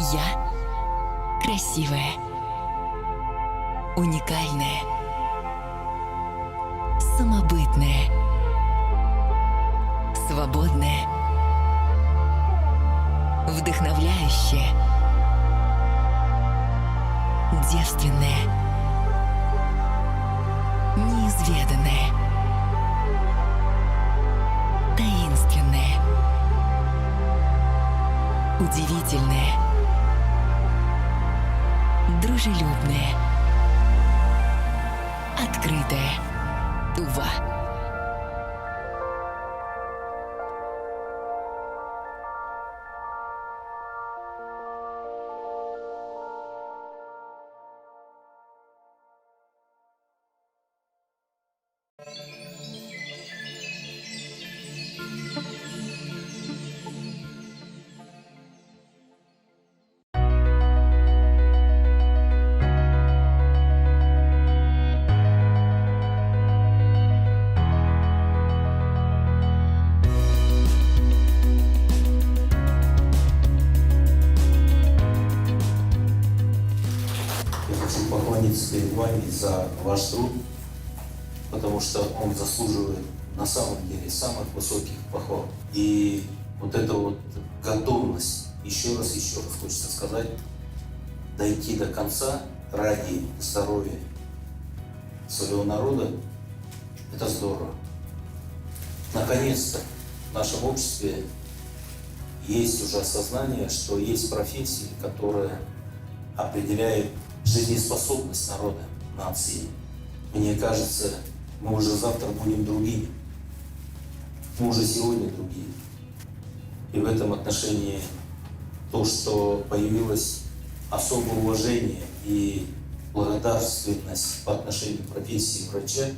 Я красивая, уникальная, самобытная, свободная, вдохновляющая, девственная, неизведанная, таинственная, удивительная, дружелюбная, открытая, Тува. Поклониться перед вами за ваш труд, потому что он заслуживает на самом деле самых высоких похвал. И вот эта вот готовность, еще раз хочется сказать, дойти до конца ради здоровья своего народа, это здорово. Наконец-то в нашем обществе есть уже осознание, что есть профессии, которые определяют жизнеспособность народа, нации. Мне кажется, мы уже завтра будем другими. Мы уже сегодня другие. И в этом отношении то, что появилось особое уважение и благодарственность по отношению к профессии врача,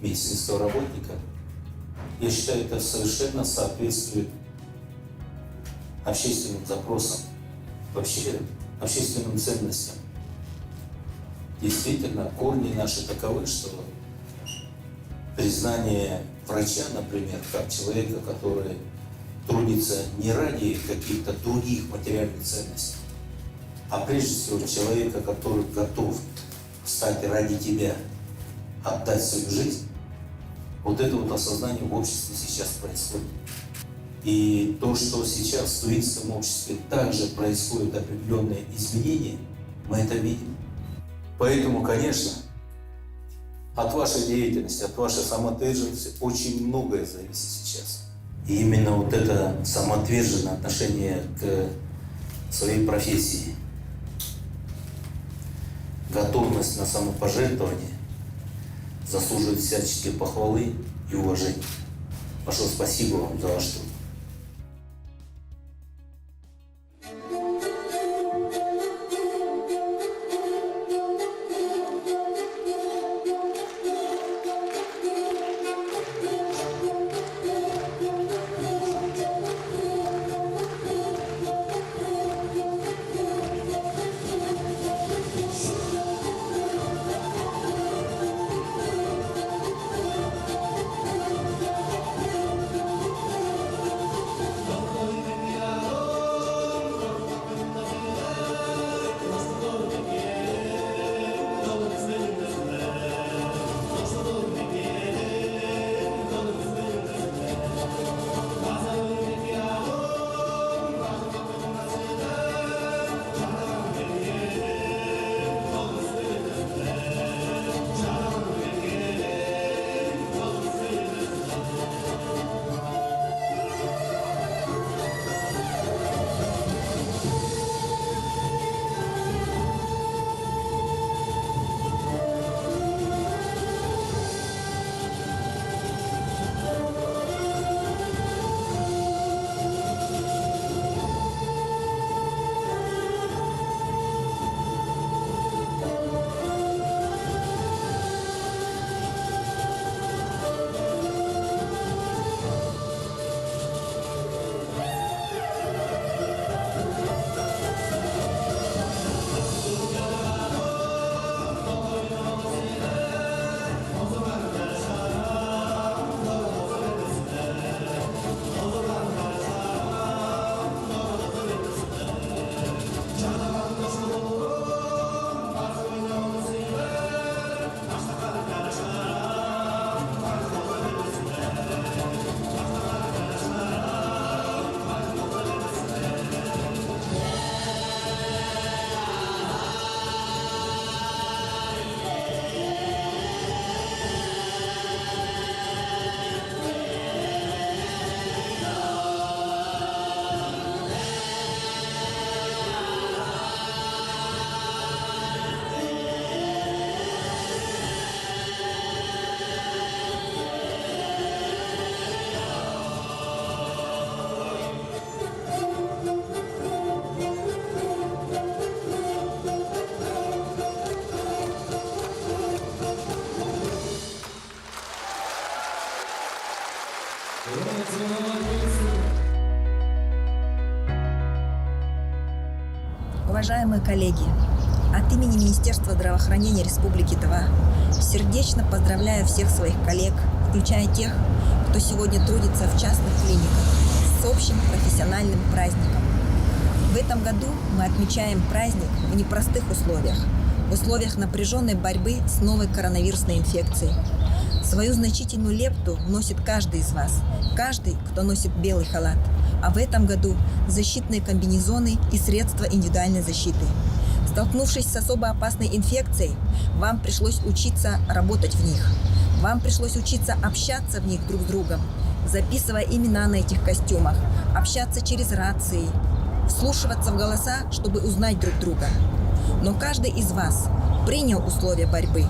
медицинского работника, я считаю, это совершенно соответствует общественным запросам, вообще общественным ценностям. Действительно, корни наши таковы, что признание врача, например, как человека, который трудится не ради каких-то других материальных ценностей, а прежде всего человека, который готов встать ради тебя, отдать свою жизнь, вот это вот осознание в обществе сейчас происходит. И то, что сейчас в студенческом обществе также происходят определенные изменения, мы это видим. Поэтому, конечно, от вашей деятельности, от вашей самоотверженности очень многое зависит сейчас. И именно вот это самоотверженное отношение к своей профессии, готовность на самопожертвование заслуживает всяческие похвалы и уважения. Большое спасибо вам за ваш труд. Уважаемые коллеги, от имени Министерства здравоохранения Республики Тыва сердечно поздравляю всех своих коллег, включая тех, кто сегодня трудится в частных клиниках, с общим профессиональным праздником. В этом году мы отмечаем праздник в непростых условиях, в условиях напряженной борьбы с новой коронавирусной инфекцией. Свою значительную лепту вносит каждый из вас, каждый, кто носит белый халат, а в этом году защитные комбинезоны и средства индивидуальной защиты. Столкнувшись с особо опасной инфекцией, вам пришлось учиться работать в них. Вам пришлось учиться общаться в них друг с другом, записывая имена на этих костюмах, общаться через рации, вслушиваться в голоса, чтобы узнать друг друга. Но каждый из вас принял условия борьбы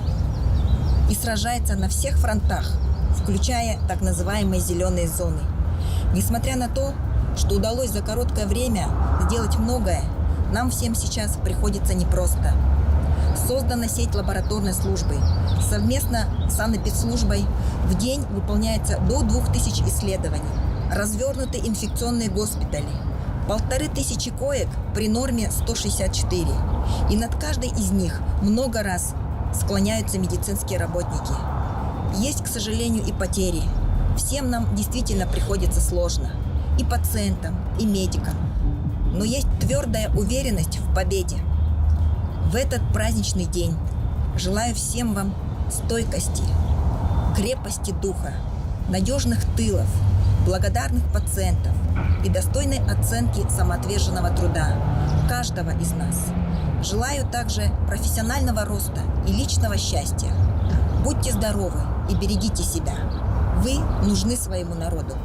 и сражается на всех фронтах, включая так называемые зеленые зоны. Несмотря на то, что удалось за короткое время сделать многое, нам всем сейчас приходится непросто. Создана сеть лабораторной службы. Совместно с санэпидслужбой в день выполняется до 2000 исследований. Развернуты инфекционные госпитали. 1500 коек при норме 164. И над каждой из них много раз склоняются медицинские работники. Есть, к сожалению, и потери. Всем нам действительно приходится сложно. И пациентам, и медикам. Но есть твердая уверенность в победе. В этот праздничный день желаю всем вам стойкости, крепости духа, надежных тылов, благодарных пациентов и достойной оценки самоотверженного труда каждого из нас. Желаю также профессионального роста и личного счастья. Будьте здоровы и берегите себя. Вы нужны своему народу.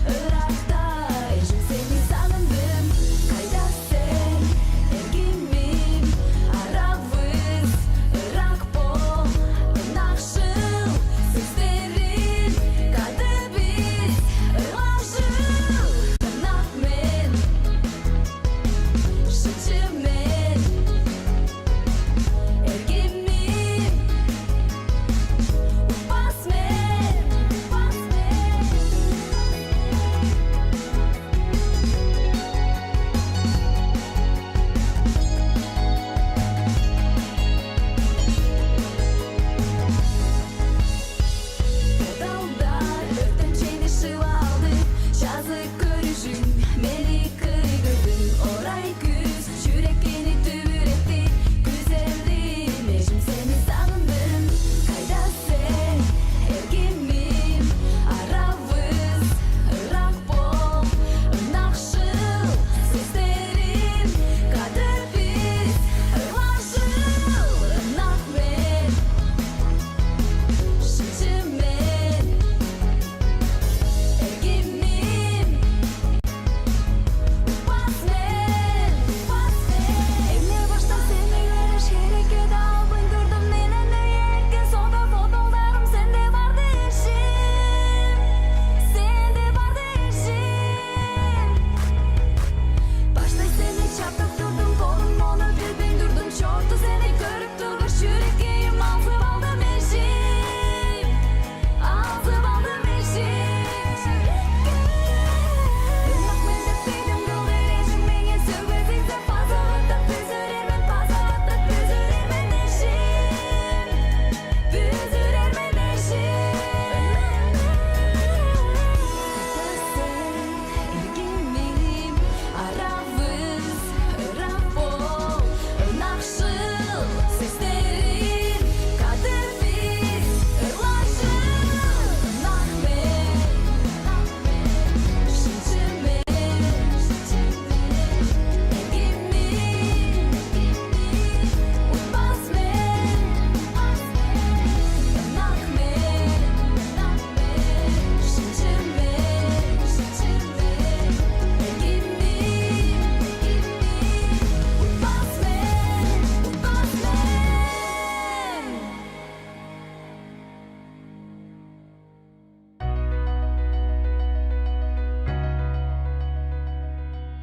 Ырақта, ежің сені сағындым.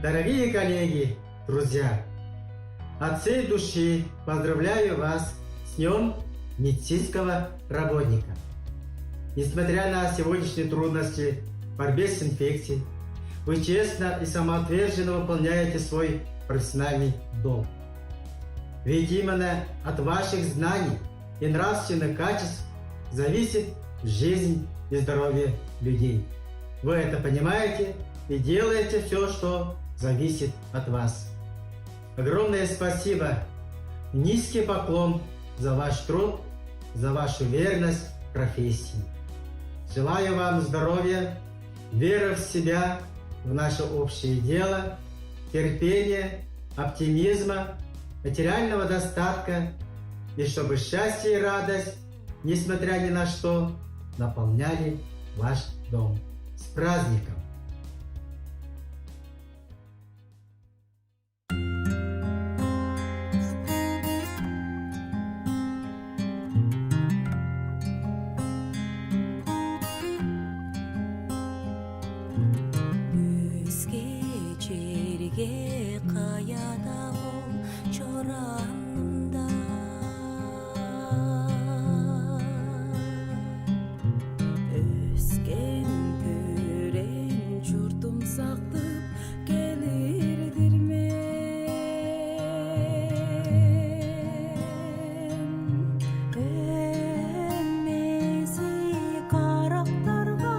Дорогие коллеги, друзья, от всей души поздравляю вас с Днем медицинского работника. Несмотря на сегодняшние трудности в борьбе с инфекцией, вы честно и самоотверженно выполняете свой профессиональный долг. Ведь именно от ваших знаний и нравственных качеств зависит жизнь и здоровье людей. Вы это понимаете и делаете все, что зависит от вас. Огромное спасибо, низкий поклон за ваш труд, за вашу верность профессии. Желаю вам здоровья, веры в себя, в наше общее дело, терпения, оптимизма, материального достатка, и чтобы счастье и радость, несмотря ни на что, наполняли ваш дом. С праздником! Өзге жерге қаяда ол чораңымда өскен көрен жұртым сақтып келердір мен эммеси карактарга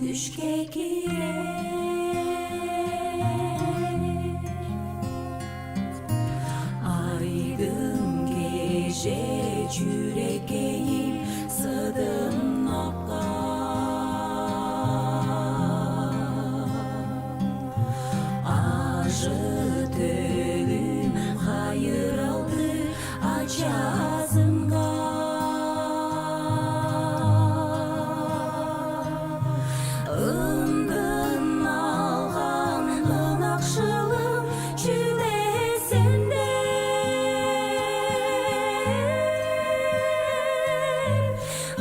düşke girer. Aydın gece yüreğim sığdım nokta. Acıtölüm hayır aldı açazımga. Ындын алған ынақшылым жүдесінде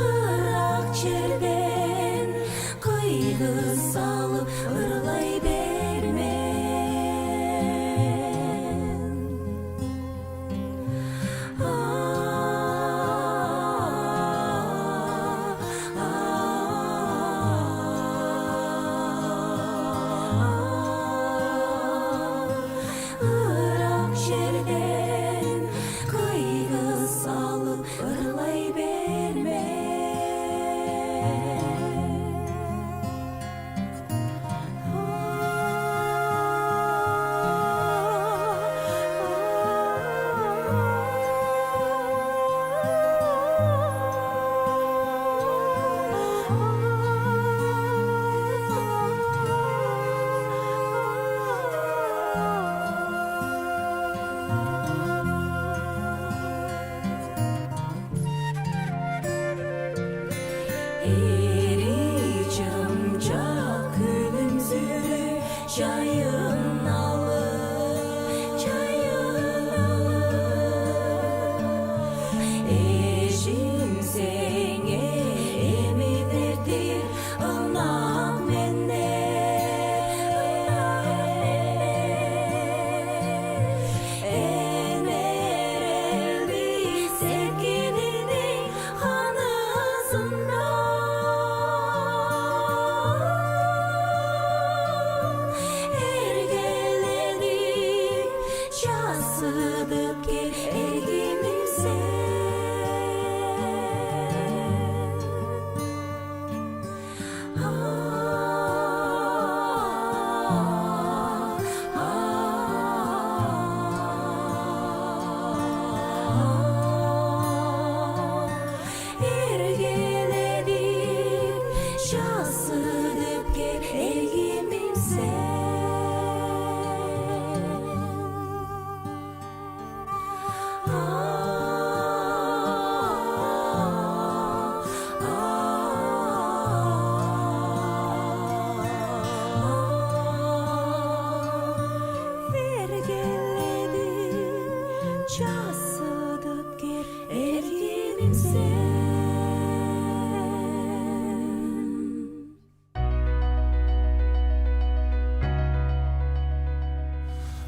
Ырақ жерден қиғы салып ырлай бермен Irak жерден қиғы салып ырлай берме Eri çamcak gülümsürü çayın alır, çayın alır. Eşim sene emidirdir ınak mende, ener elbi sevgilinin hanısında.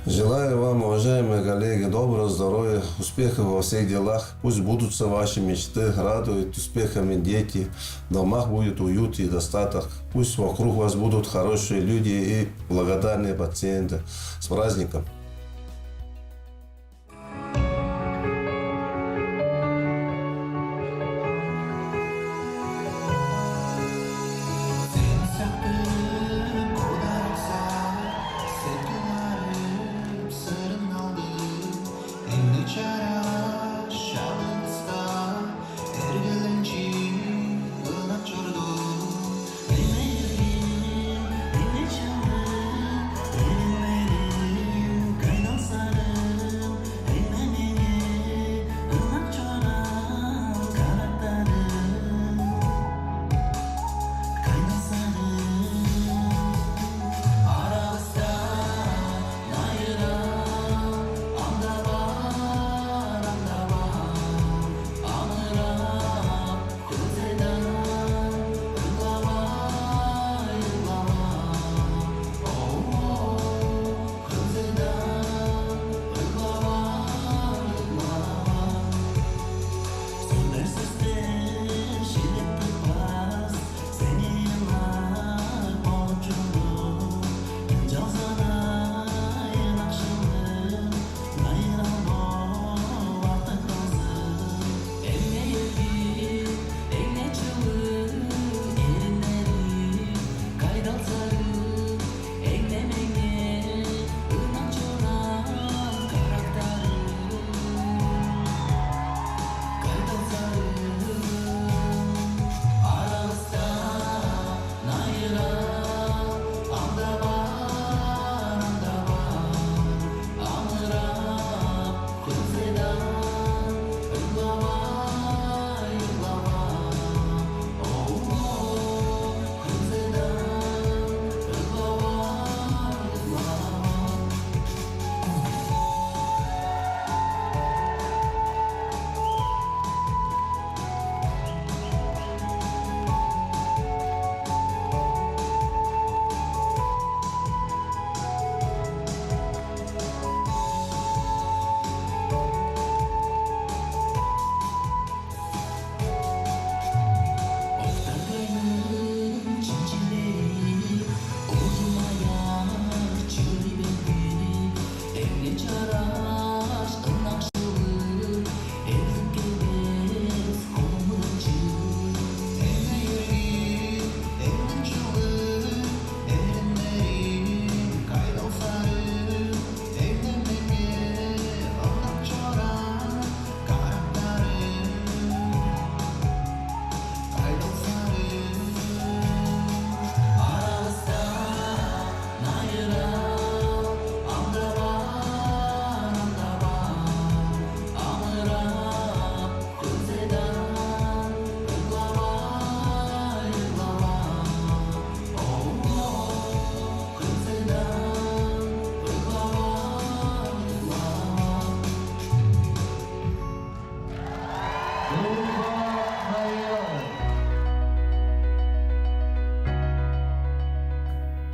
Желаю вам, уважаемые коллеги, доброго здоровья, успехов во всех делах. Пусть сбудутся ваши мечты, радуют успехами дети, в домах будет уют и достаток. Пусть вокруг вас будут хорошие люди и благодарные пациенты. С праздником!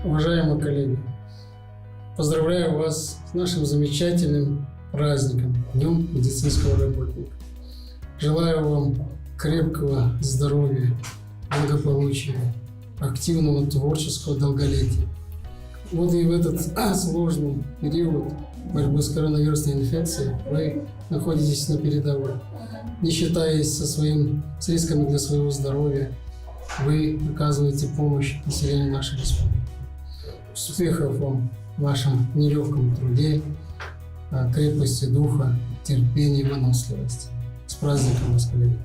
Уважаемые коллеги, поздравляю вас с нашим замечательным праздником, Днем медицинского работника. Желаю вам крепкого здоровья, благополучия, активного творческого долголетия. Вот и в этот сложный период борьбы с коронавирусной инфекцией вы находитесь на передовой. Не считаясь с рисками для своего здоровья, вы оказываете помощь населению нашей республики. Успехов вам в вашем нелегком труде, крепости духа, терпения и выносливости. С праздником вас, коллеги!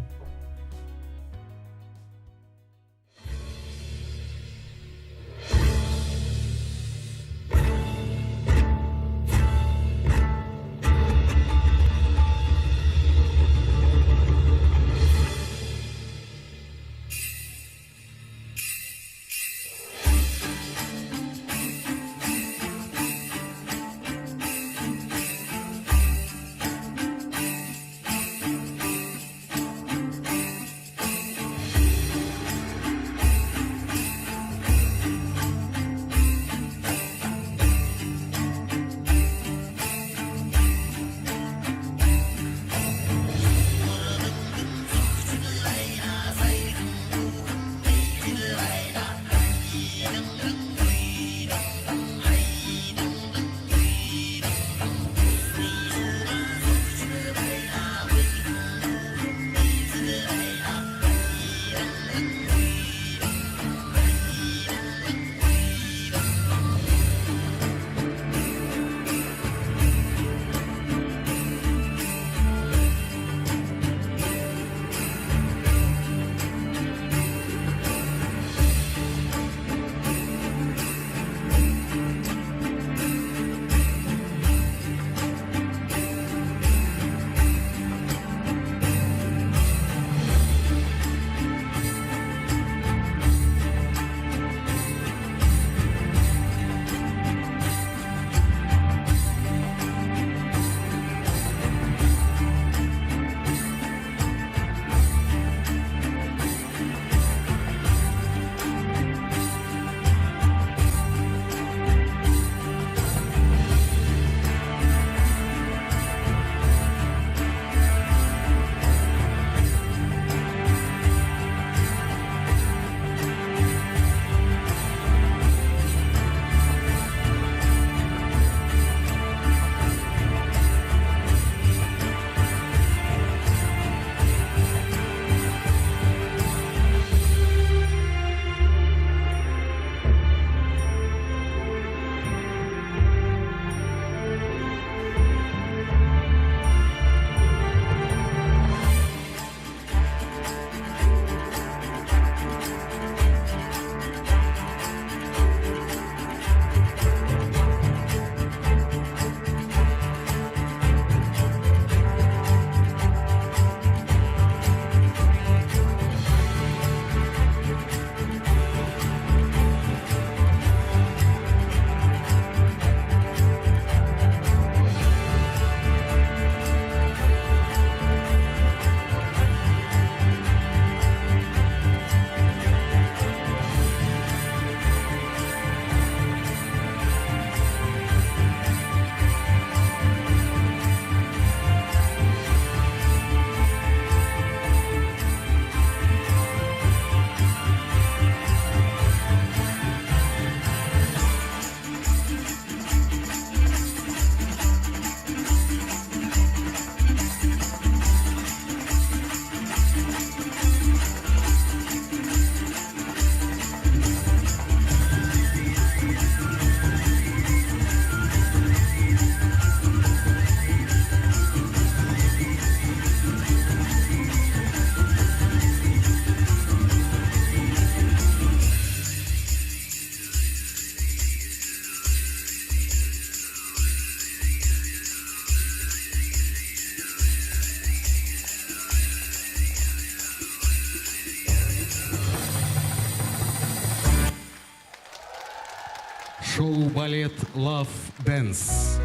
шоу-балет «Love Dance».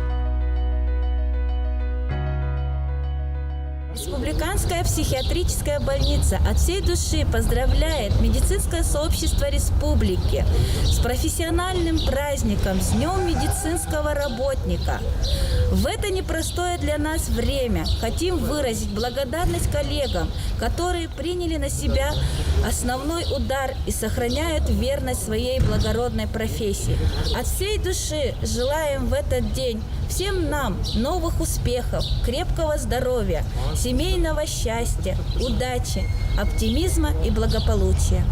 Республиканская психиатрическая больница от всей души поздравляет медицинское сообщество республики с профессиональным праздником, с Днем медицинского работника. В это непростое для нас время хотим выразить благодарность коллегам, которые приняли на себя основной удар и сохраняют верность своей благородной профессии. От всей души желаем в этот день всем нам новых успехов, крепкого здоровья, семейного счастья, удачи, оптимизма и благополучия.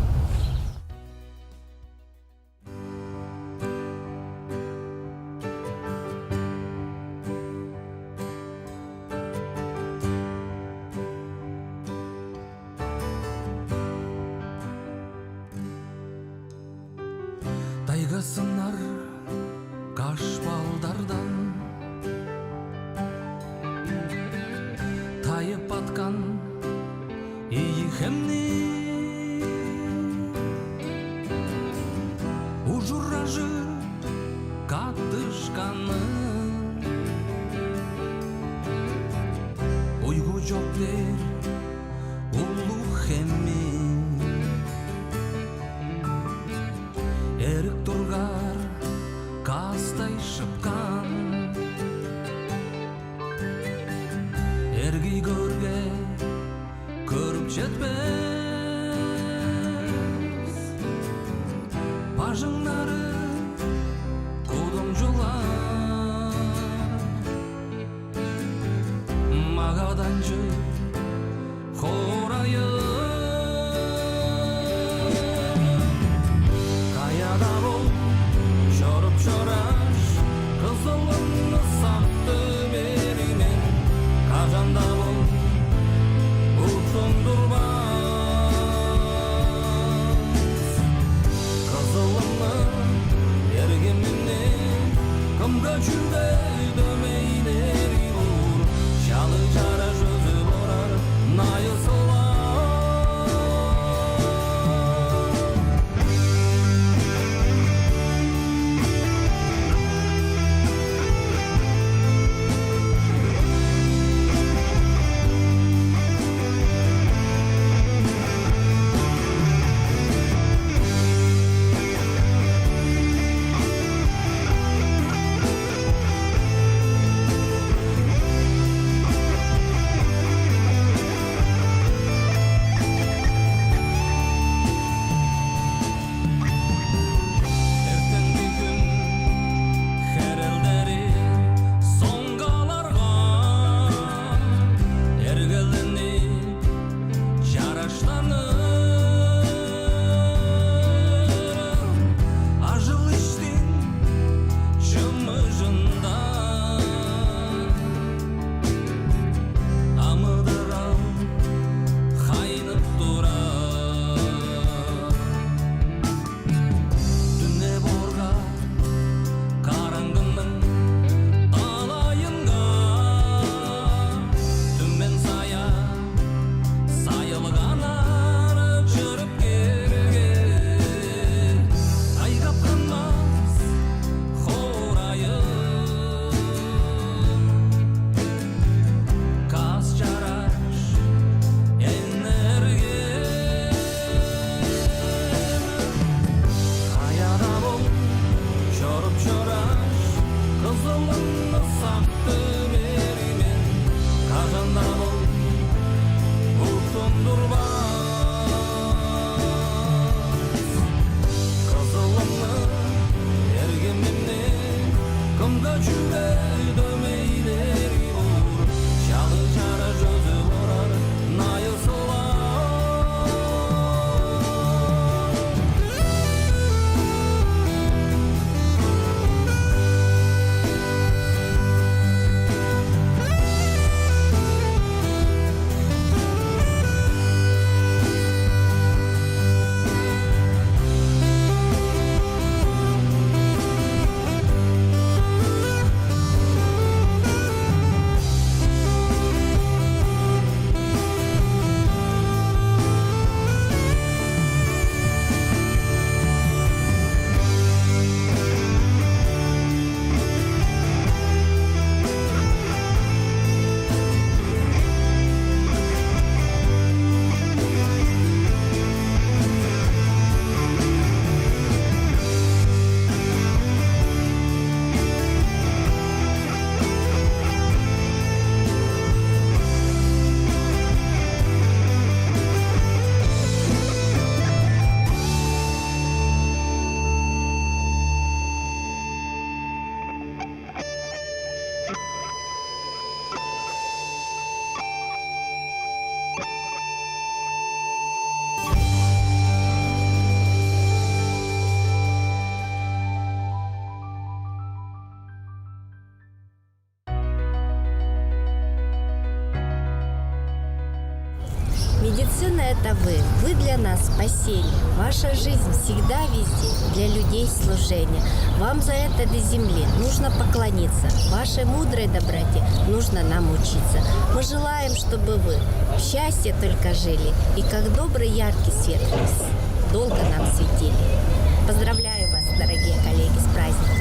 Тайга сынар каш балдардан тайып аткан ийхемни ужуражы катышканы уйгу жок дер улуу хемми эрик тургар каздай шыпкан эрги көрге көрүп жетпес бажыңнары кудум жулар магаданчы хорайып каяда бол чоруп чораш кызылымны сакты беримен кажанда бол утундурбас кызылымны эргимине кымга жүргөй дөмейлери бур чалы жара жүзү борар найысылар Медицина – это вы. Вы для нас спасение. Ваша жизнь всегда везде. Для людей служение. Вам за это до земли нужно поклониться. Вашей мудрой доброте нужно нам учиться. Мы желаем, чтобы вы в счастье только жили. И как добрый яркий свет долго нам светили. Поздравляю вас, дорогие коллеги, с праздником.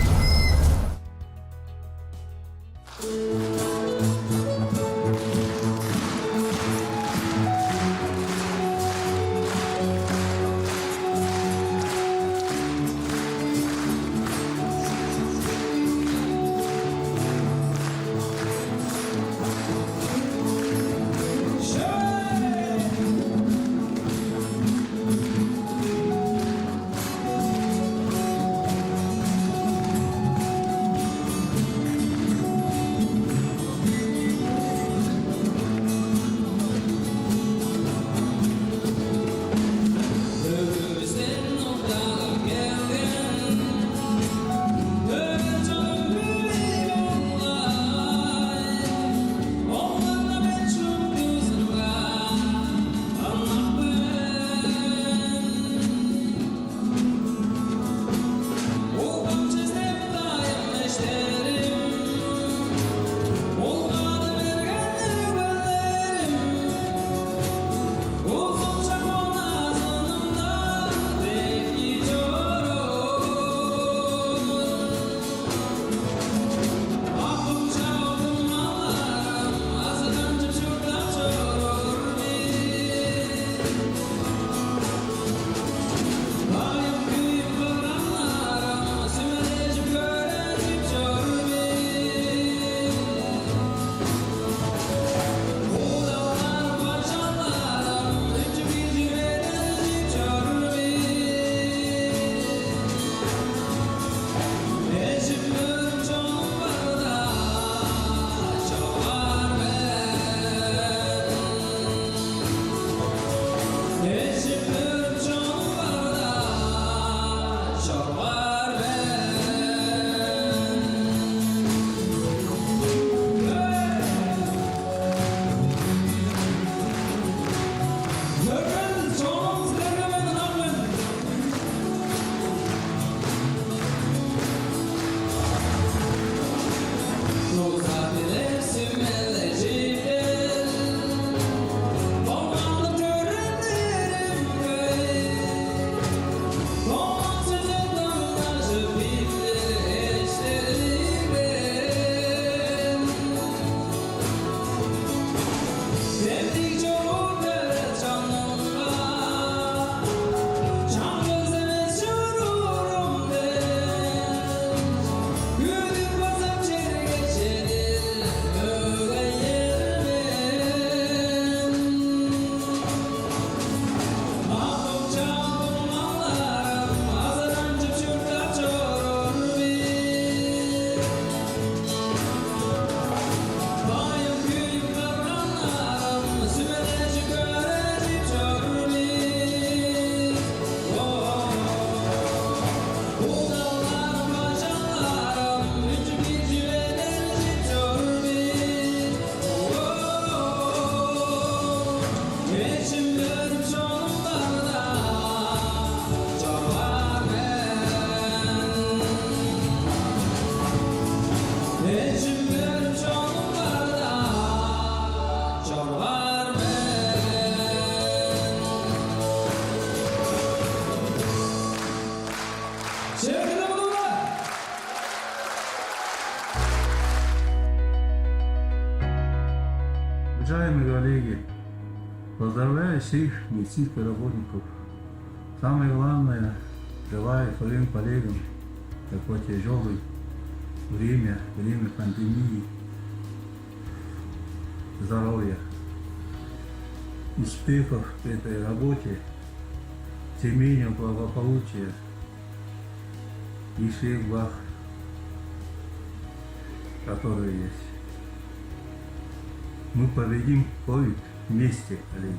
Уважаемые коллеги, поздравляю всех медицинских работников. Самое главное, желаю своим коллегам в такое тяжелое время пандемии, здоровья, успехов в этой работе, семейного благополучия и всех благ, которые есть. Мы победим COVID вместе, коллеги.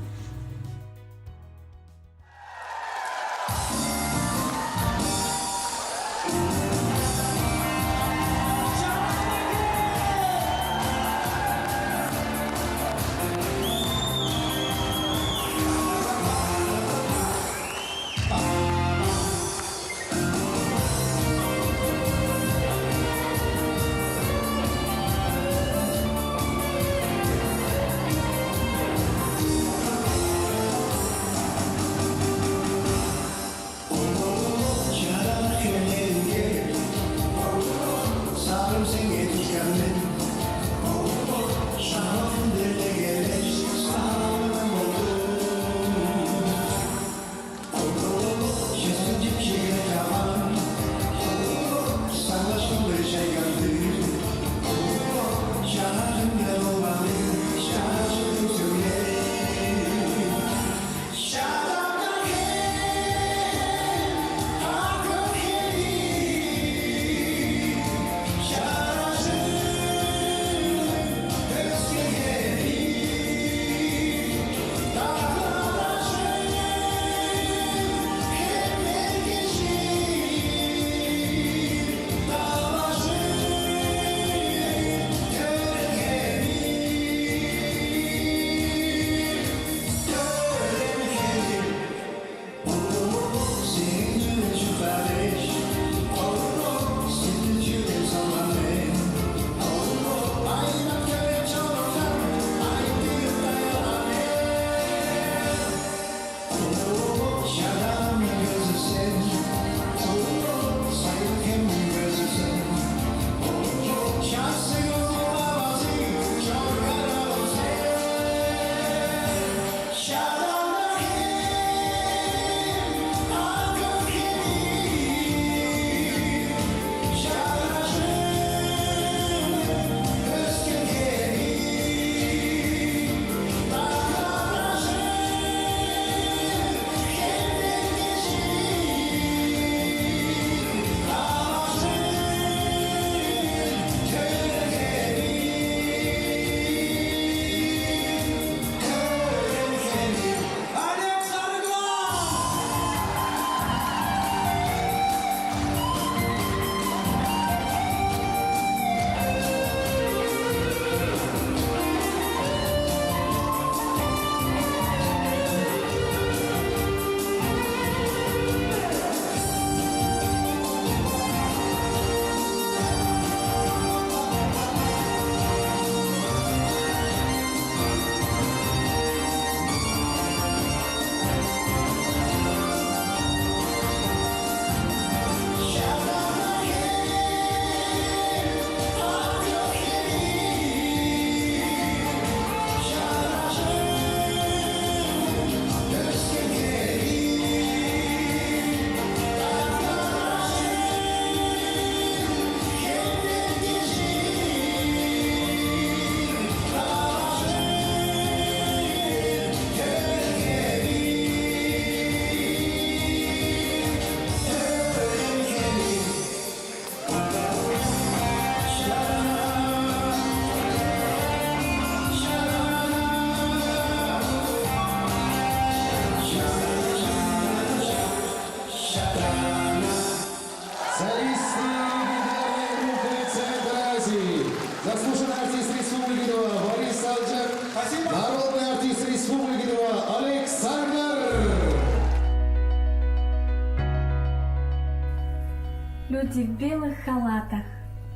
Люди в белых халатах,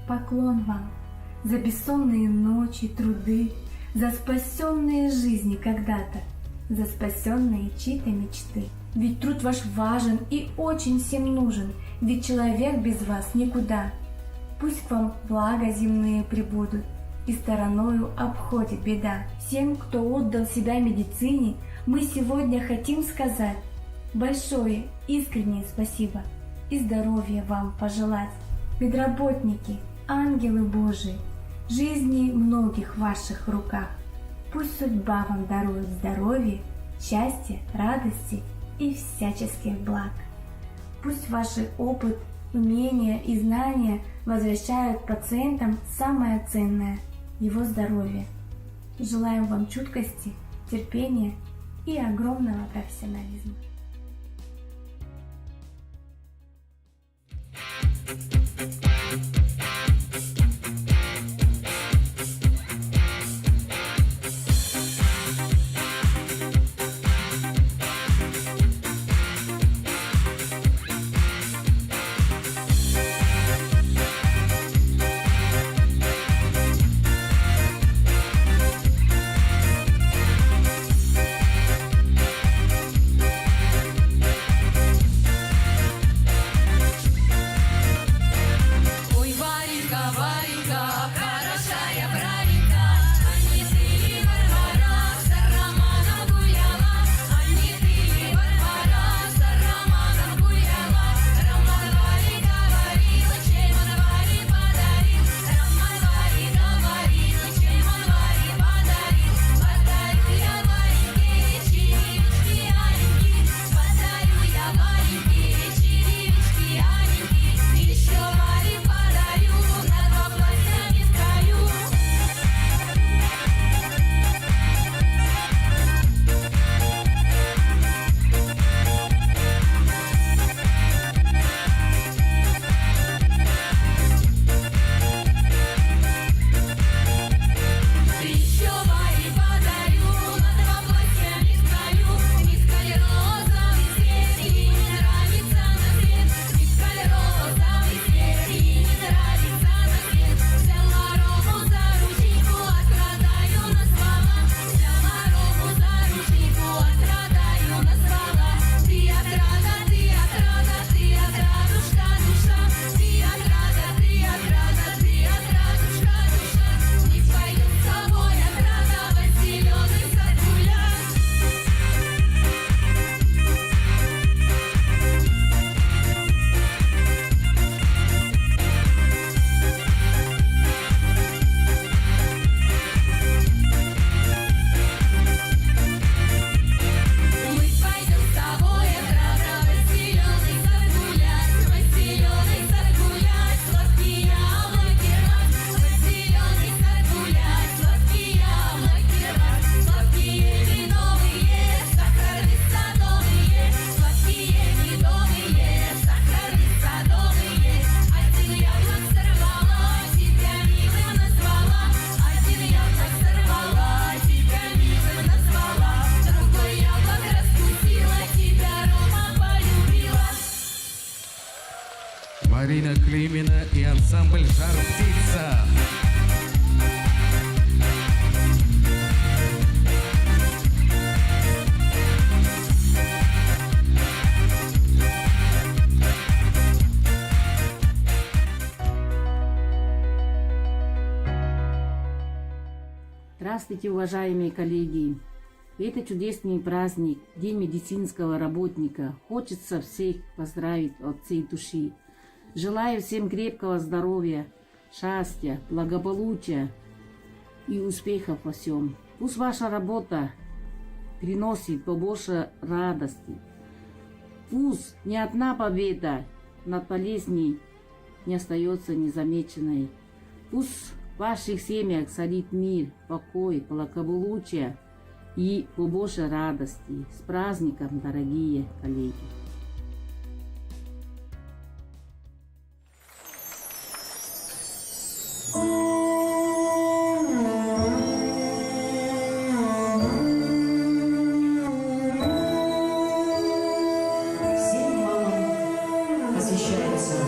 поклон вам за бессонные ночи, труды, за спасенные жизни когда-то, за спасенные чьи-то мечты. Ведь труд ваш важен и очень всем нужен, ведь человек без вас никуда. Пусть к вам блага земные прибудут, и стороною обходит беда. Всем, кто отдал себя медицине, мы сегодня хотим сказать большое искреннее спасибо и здоровья вам пожелать. Медработники, ангелы Божии, жизни многих в ваших руках. Пусть судьба вам дарует здоровье, счастье, радости и всяческих благ. Пусть ваши опыт, умения и знания возвращают пациентам самое ценное – его здоровье. Желаем вам чуткости, терпения и огромного профессионализма. Марина Климина и ансамбль «Жар птица». Здравствуйте, уважаемые коллеги! В этот чудесный праздник, День медицинского работника, хочется всех поздравить от всей души. Желаю всем крепкого здоровья, счастья, благополучия и успехов во всем. Пусть ваша работа приносит побольше радости. Пусть ни одна победа над болезнью не остается незамеченной. Пусть в ваших семьях царит мир, покой, благополучие и побольше радости. С праздником, дорогие коллеги! Всем мамам посвящается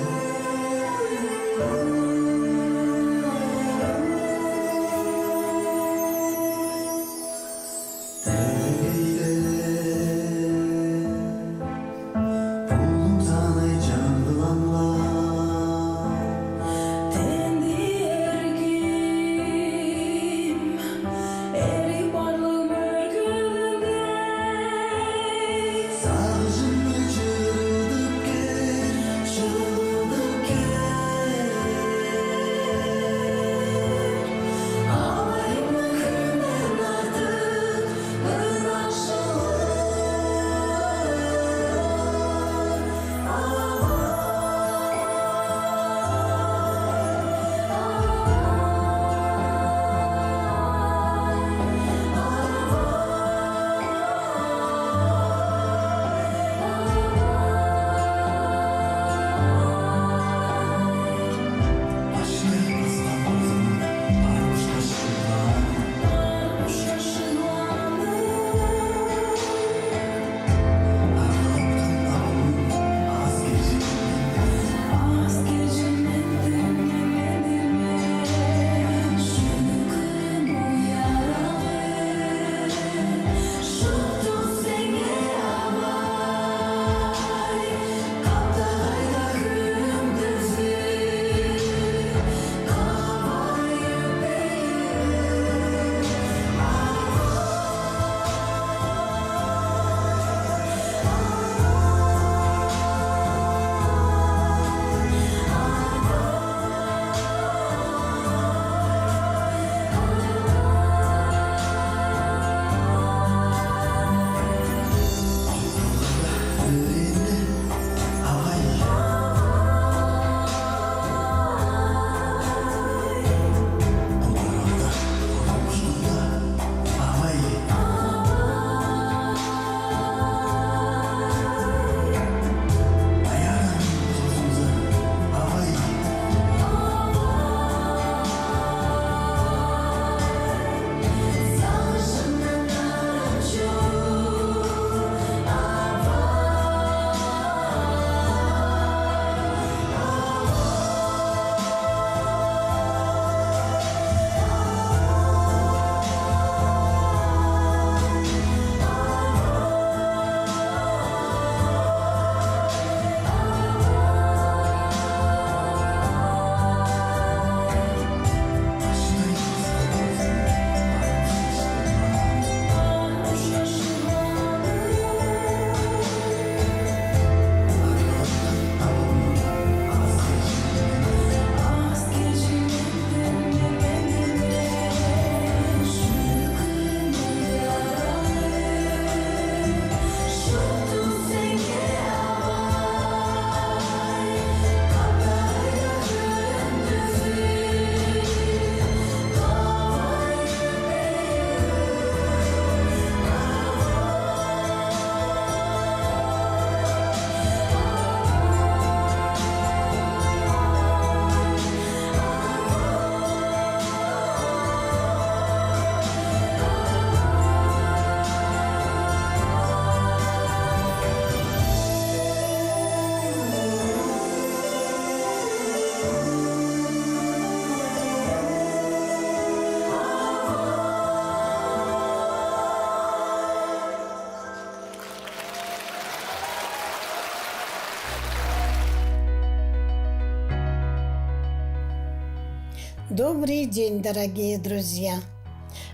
Добрый день, дорогие друзья!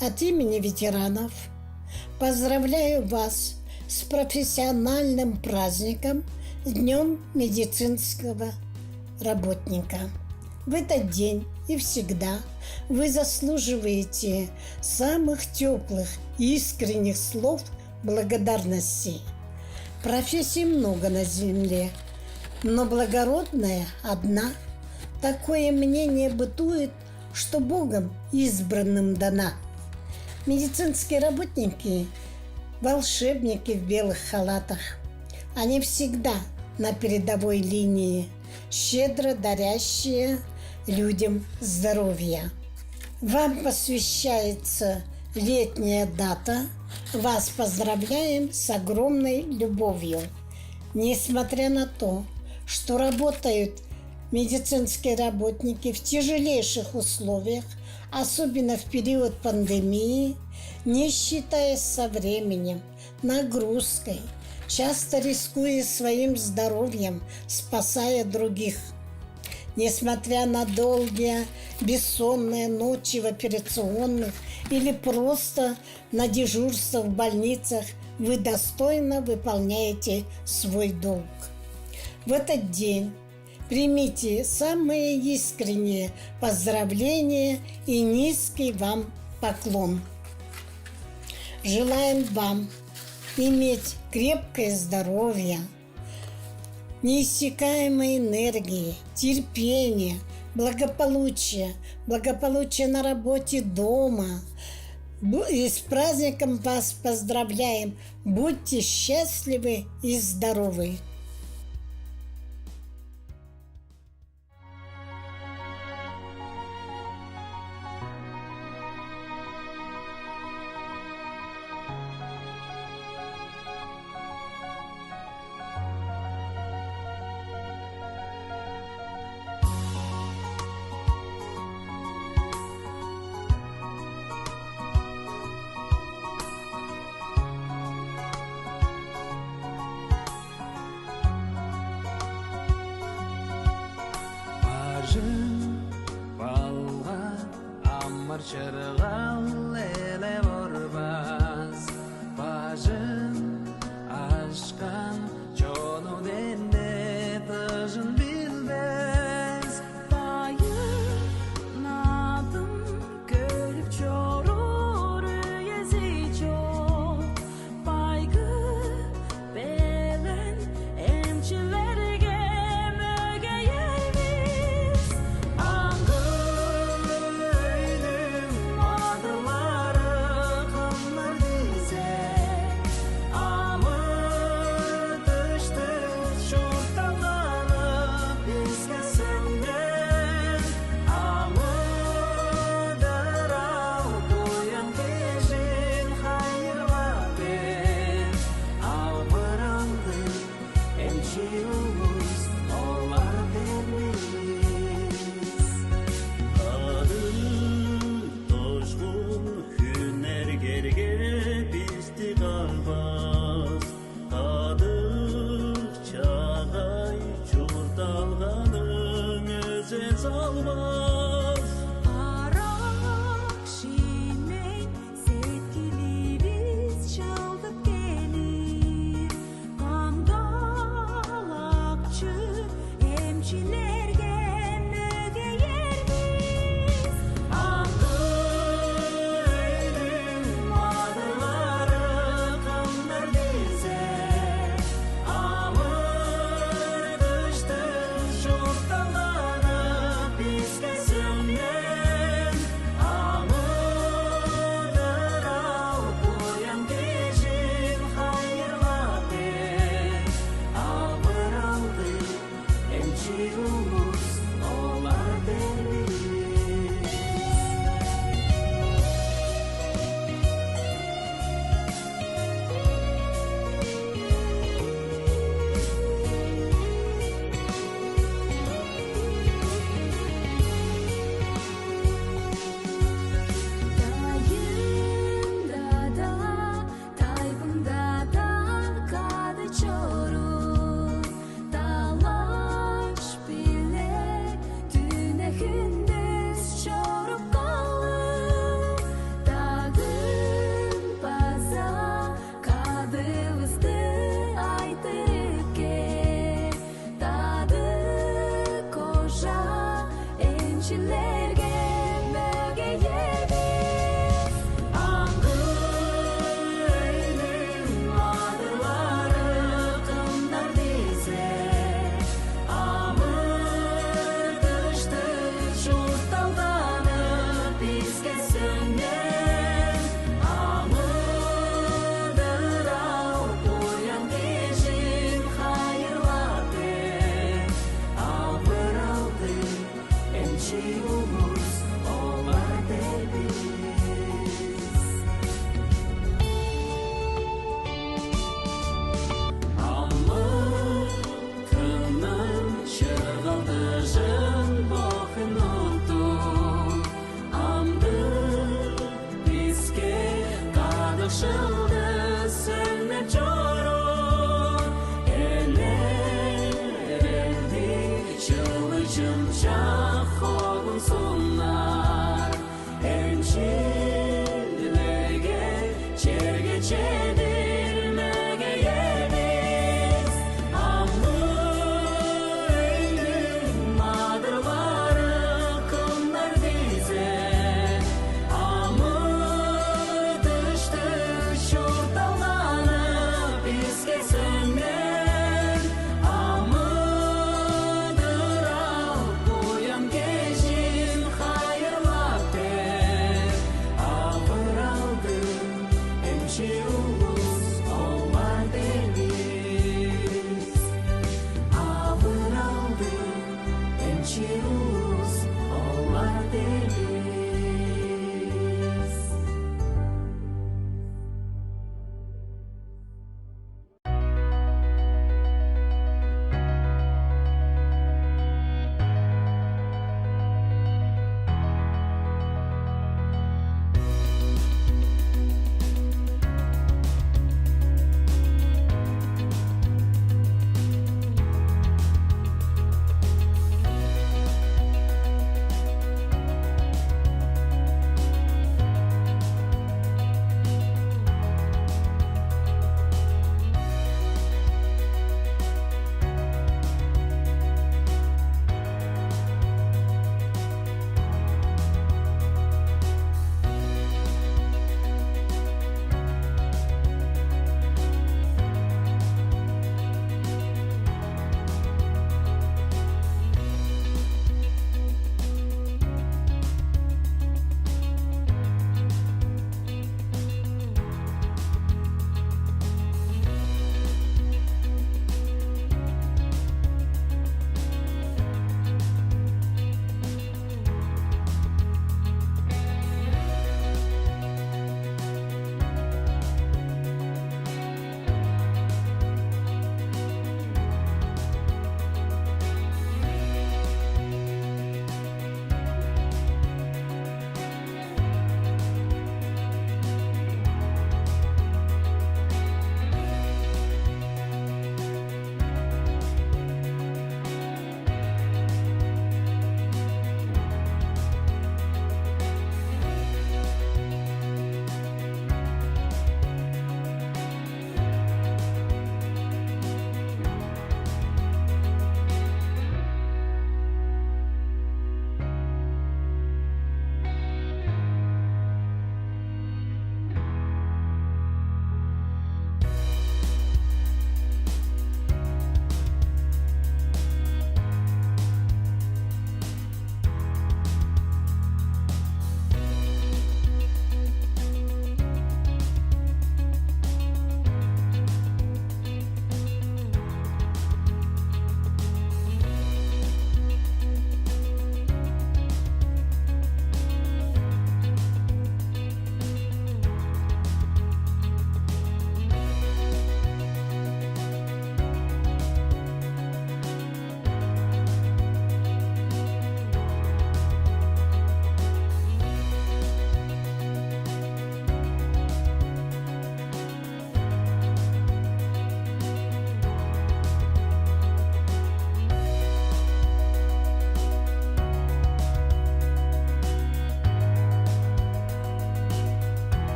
От имени ветеранов поздравляю вас с профессиональным праздником Днем медицинского работника. В этот день и всегда вы заслуживаете самых теплых и искренних слов благодарности. Профессий много на земле, но благородная одна. Такое мнение бытует, что Богом избранным дана. Медицинские работники – волшебники в белых халатах. Они всегда на передовой линии, щедро дарящие людям здоровье. Вам посвящается летняя дата. Вас поздравляем с огромной любовью. Несмотря на то, что работают медицинские работники в тяжелейших условиях, особенно в период пандемии, не считаясь со временем, нагрузкой, часто рискуя своим здоровьем, спасая других. Несмотря на долгие бессонные ночи в операционных или просто на дежурство в больницах, вы достойно выполняете свой долг. В этот день примите самые искренние поздравления и низкий вам поклон. Желаем вам иметь крепкое здоровье, неиссякаемой энергии, терпения, благополучия на работе, дома. И с праздником вас поздравляем. Будьте счастливы и здоровы. Balga amar çırgal ele vorbaz Bajın aşkan çonu dende tıжын bilmez Bayınadım görüp çorur üyesi çok Baygı belen emçilerge mögeyemiz Angılıydım adıları kımlar dize Amır düştü şurtalanıp bizge senden Amıdır al koyan peşin hayırla ben Amırıldı emçiyoruz onlar vermeyiz Adım toşkun hüner gerge bizdi kalmaz Adım çağay çurtalganın öze salmaz Arak şimey sevgilimiz çaldık gelir Kangalakçı emçiler